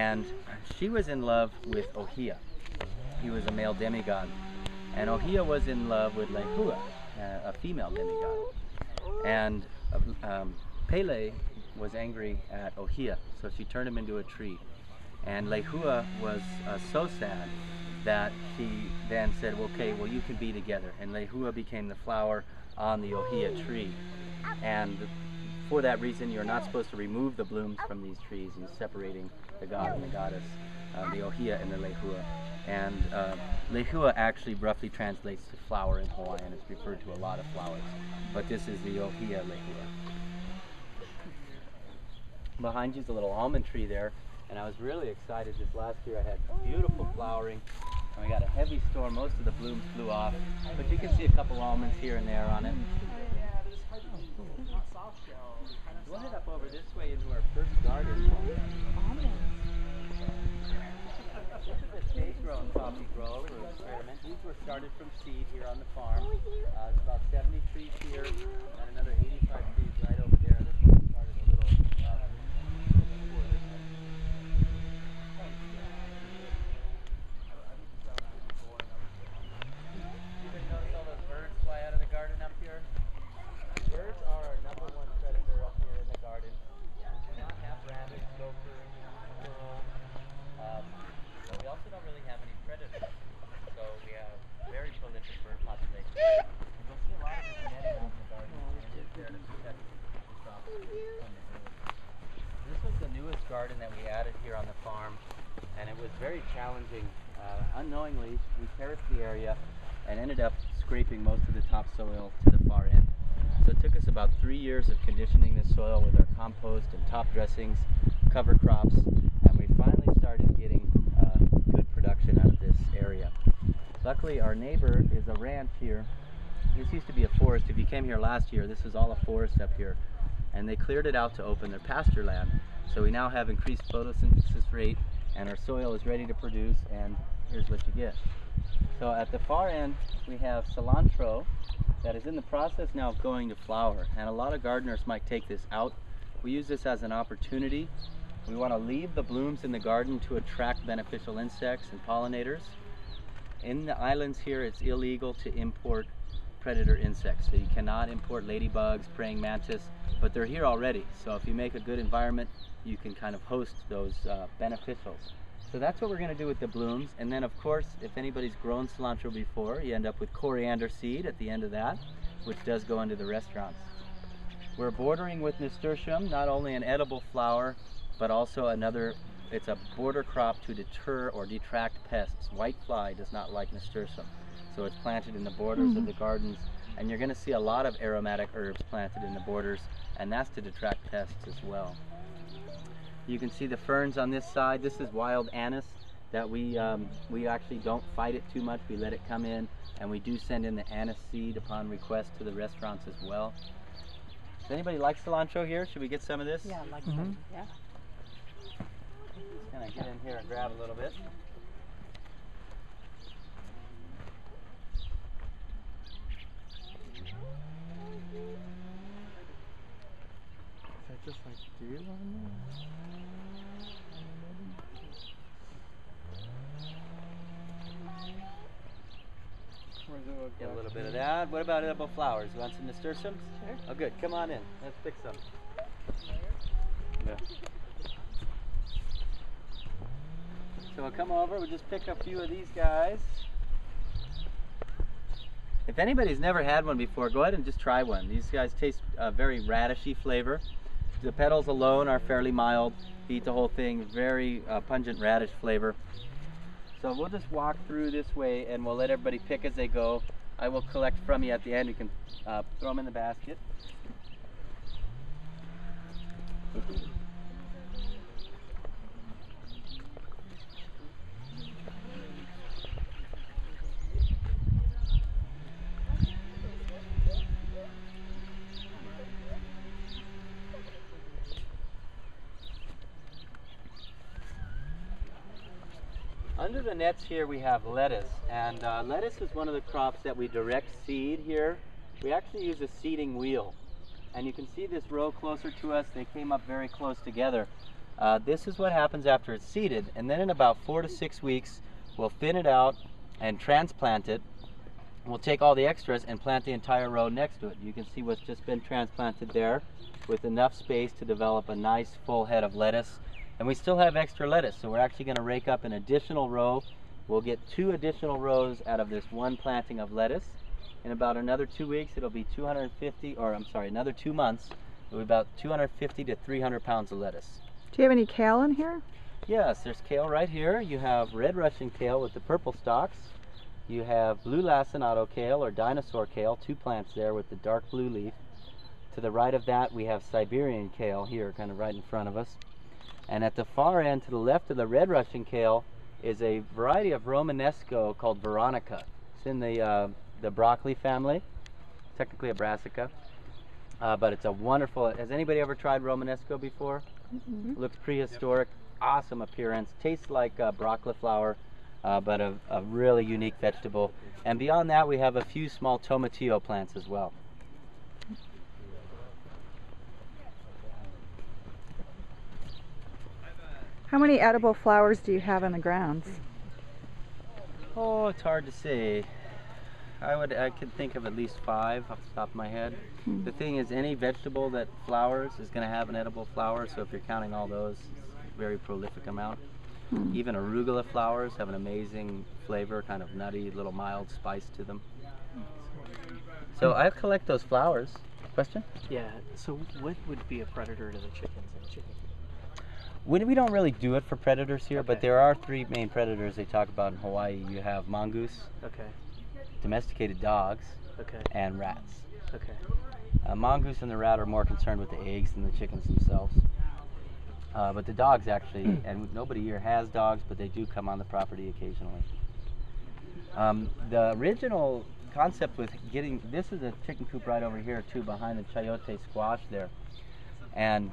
and she was in love with Ohia. He was a male demigod, and Ohia was in love with Lehua, a female demigod. And Pele was angry at Ohia, so she turned him into a tree. And Lehua was so sad that she then said, okay, well, you can be together. And Lehua became the flower on the Ohia tree. And for that reason, you're not supposed to remove the blooms from these trees and separating the god and the goddess, the Ohia and the Lehua. And Lehua actually roughly translates to flower in Hawaiian. It's referred to a lot of flowers. But this is the Ohia Lehua. Behind you is a little almond tree there. And I was really excited this last year. I had beautiful flowering, and we got a heavy storm. Most of the blooms flew off, but you can see a couple almonds here and there on it. We'll head up over this way into our first garden. This is a shade-grown coffee grower experiment. These were started from seed here on the farm. There's about 70 trees here, and another 85 trees right over there. This one started a little. Birds are our #1 predator up here in the garden. We do not have rabbits, gophers, squirrels. But we also don't really have any predators. So we have very prolific bird population. And you'll see a lot of this netting out in the garden. And it's there to protect the crops from the birds. This was the newest garden that we added here on the farm. And it was very challenging. Unknowingly, we terraced the area and ended up scraping most of the topsoil to the far end. So it took us about 3 years of conditioning the soil with our compost and top dressings, cover crops, and we finally started getting good production out of this area. Luckily, our neighbor is a ranch here. This used to be a forest. If you came here last year, this is all a forest up here. And they cleared it out to open their pasture land. So we now have increased photosynthesis rate, and our soil is ready to produce, and here's what you get. So at the far end, we have cilantro that is in the process now of going to flower. And a lot of gardeners might take this out. We use this as an opportunity. We want to leave the blooms in the garden to attract beneficial insects and pollinators. In the islands here, it's illegal to import predator insects. So you cannot import ladybugs, praying mantis, but they're here already. So if you make a good environment, you can kind of host those beneficials. So that's what we're going to do with the blooms. And then, of course, if anybody's grown cilantro before, you end up with coriander seed at the end of that, which does go into the restaurants. We're bordering with nasturtium, not only an edible flower, but also it's a border crop to deter or detract pests. Whitefly does not like nasturtium. So it's planted in the borders of the gardens. And you're going to see a lot of aromatic herbs planted in the borders, and that's to detract pests as well. You can see the ferns on this side. This is wild anise that we actually don't fight it too much. We let it come in, and we do send in the anise seed upon request to the restaurants as well. Does anybody like cilantro here? Should we get some of this? Yeah, I like some. Yeah. Just gonna get in here and grab a little bit. Is that just like dew on there? Get a little bit of that. What about edible flowers? You want some nasturtiums? Sure. Oh, good. Come on in. Let's pick some. Yeah. So we'll come over. We'll just pick a few of these guys. If anybody's never had one before, go ahead and just try one. These guys taste a very radishy flavor. The petals alone are fairly mild. Eat the whole thing. Very pungent radish flavor. So we'll just walk through this way and we'll let everybody pick as they go. I will collect from you at the end. You can throw them in the basket. Under the nets here we have lettuce, and lettuce is one of the crops that we direct seed here. We actually use a seeding wheel, and you can see this row closer to us. They came up very close together. This is what happens after it's seeded, and then in about 4 to 6 weeks, we'll thin it out and transplant it. We'll take all the extras and plant the entire row next to it. You can see what's just been transplanted there with enough space to develop a nice full head of lettuce. And we still have extra lettuce, so we're actually going to rake up an additional row. We'll get 2 additional rows out of this one planting of lettuce. In about another 2 weeks, it'll be another 2 months, it'll be about 250 to 300 pounds of lettuce. Do you have any kale in here? Yes, there's kale right here. You have red Russian kale with the purple stalks. You have blue lacinato kale or dinosaur kale, 2 plants there with the dark blue leaf. To the right of that, we have Siberian kale here, kind of right in front of us. And at the far end, to the left of the red Russian kale, is a variety of Romanesco called Veronica. It's in the broccoli family, technically a brassica, but it's a wonderful. Has anybody ever tried Romanesco before? Mm-hmm. Looks prehistoric, awesome appearance, tastes like broccoli flower, but a really unique vegetable. And beyond that, we have a few small tomatillo plants as well. How many edible flowers do you have in the grounds? Oh, it's hard to say. I could think of at least 5 off the top of my head. The thing is, any vegetable that flowers is going to have an edible flower, so if you're counting all those, it's a very prolific amount. Even arugula flowers have an amazing flavor, kind of nutty, little mild spice to them. So I collect those flowers. Question? Yeah, so what would be a predator to the chickens and chicken? We don't really do it for predators here, but Okay. there are 3 main predators they talk about in Hawaii. You have mongoose, Okay, domesticated dogs, okay, and rats. okay. Mongoose and the rat are more concerned with the eggs than the chickens themselves. But the dogs actually, and nobody here has dogs, but they do come on the property occasionally. The original concept with this is a chicken coop right over here too, behind the Chayote Squash there. And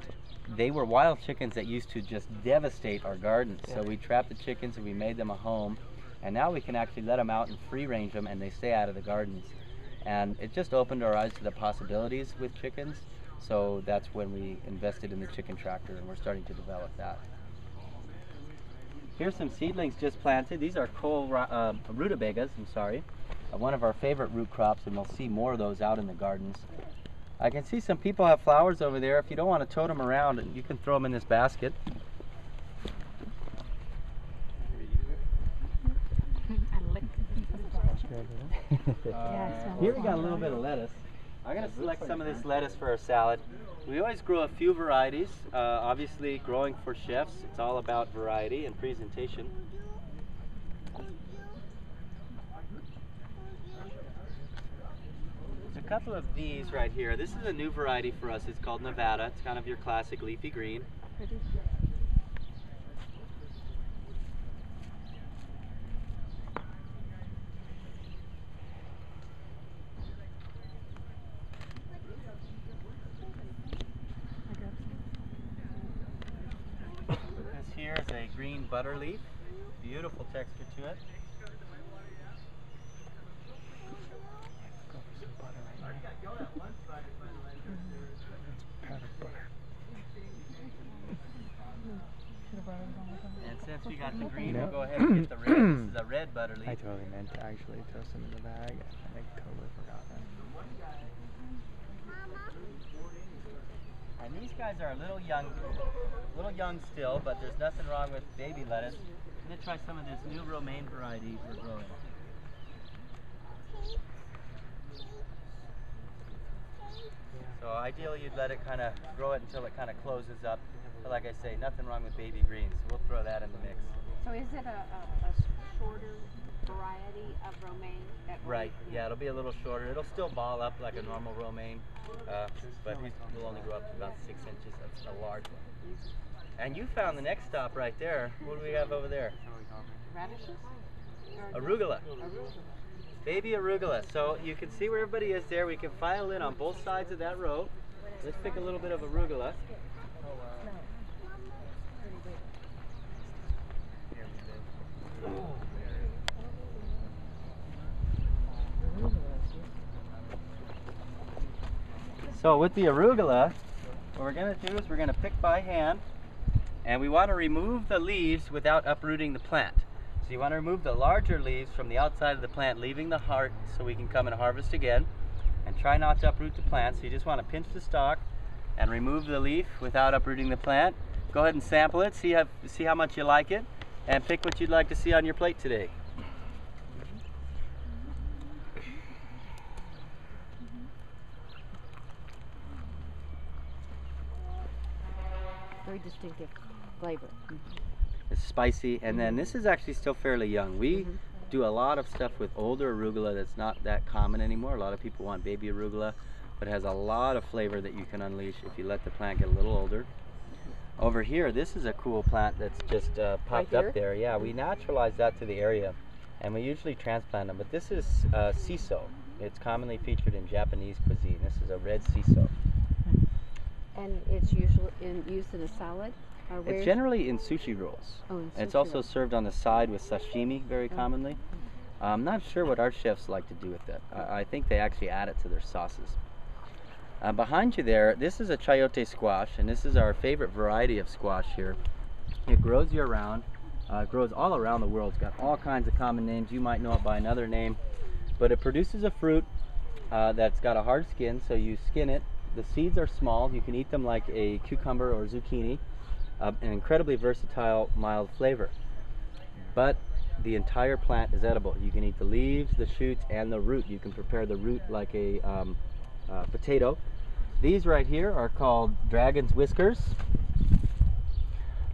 they were wild chickens that used to just devastate our gardens. So we trapped the chickens and we made them a home. And now we can actually let them out and free range them and they stay out of the gardens. And it just opened our eyes to the possibilities with chickens. So that's when we invested in the chicken tractor and we're starting to develop that. Here's some seedlings just planted. These are Rutabagas, one of our favorite root crops, and we'll see more of those out in the gardens. I can see some people have flowers over there. If you don't want to tote them around, you can throw them in this basket. Here we got a little bit of lettuce. I'm going to select some of this lettuce for our salad. We always grow a few varieties. Obviously, growing for chefs, it's all about variety and presentation. There's a couple of these right here. This is a new variety for us. It's called Nevada. It's kind of your classic leafy green. This here is a green butter leaf. Beautiful texture to it. And since we got the green, we'll go ahead and get the red. This is a red butter leaf. I totally meant to actually throw some in the bag. I totally forgot that. And these guys are a little young still, but there's nothing wrong with baby lettuce. I'm going to try some of this new romaine variety we're growing. So ideally you'd let it kind of grow it until it kind of closes up. But like I say, nothing wrong with baby greens. So we'll throw that in the mix. So is it a shorter variety of romaine? Right, yeah, it'll be a little shorter. It'll still ball up like a normal romaine, but we'll only grow up to about 6 inches. That's a large one. And you found the next stop right there. What do we have over there? Radishes? Arugula. Baby arugula. So you can see where everybody is there. We can file in on both sides of that row. Let's pick a little bit of arugula. So with the arugula, what we're going to do is we're going to pick by hand. And we want to remove the leaves without uprooting the plant. So you want to remove the larger leaves from the outside of the plant, leaving the heart so we can come and harvest again. And try not to uproot the plant. So you just want to pinch the stalk and remove the leaf without uprooting the plant. Go ahead and sample it, see how much you like it, and pick what you'd like to see on your plate today. Very distinctive flavor. It's spicy, and then this is actually still fairly young. We do a lot of stuff with older arugula that's not that common anymore. A lot of people want baby arugula, but it has a lot of flavor that you can unleash if you let the plant get a little older. Over here, this is a cool plant that's just popped up there. Yeah, we naturalized that to the area, and we usually transplant them, but this is shiso. It's commonly featured in Japanese cuisine. This is a red shiso. And it's usually used in a salad? Or It's generally in sushi rolls. Oh, in It's sushi also rolls. served on the side with sashimi very commonly. I'm not sure what our chefs like to do with it. I think they actually add it to their sauces. Behind you there, this is a Chayote Squash, and this is our favorite variety of squash here. It grows year-round. It grows all around the world. It's got all kinds of common names. You might know it by another name. But it produces a fruit that's got a hard skin, so you skin it. The seeds are small. You can eat them like a cucumber or zucchini. An incredibly versatile, mild flavor. But the entire plant is edible. You can eat the leaves, the shoots, and the root. You can prepare the root like a potato. These right here are called dragon's whiskers.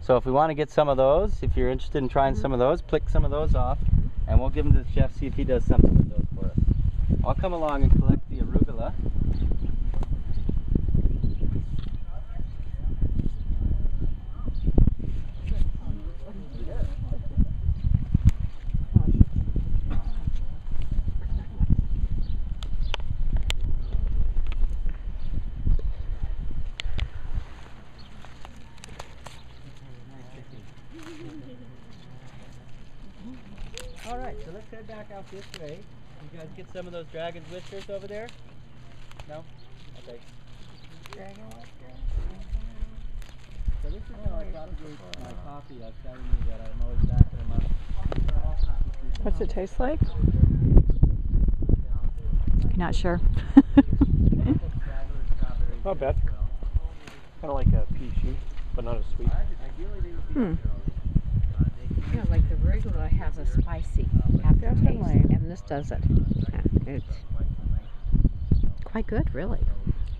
So if we want to get some of those, if you're interested in trying some of those, pick some of those off, and we'll give them to the chef, see if he does something with those for us. I'll come along and collect the arugula. All right, so let's head back out this way. You guys get some of those dragon's whiskers over there? No? Okay. So this is how I propagate my coffee. I was telling you that I'm always backing them up. What's it taste like? You're not sure. Not bad. Kind of like a pea shoot, but not as sweet. Yeah, like the regular has a spicy aftertaste, Definitely. and this doesn't. It's quite good, really.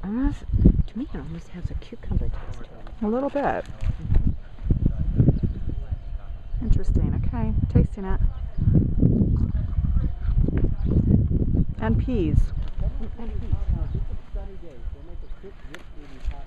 Almost, to me, it almost has a cucumber taste to it. A little bit. Interesting. Okay, tasting it. And peas. Sunny days. They make a quick, rich, hot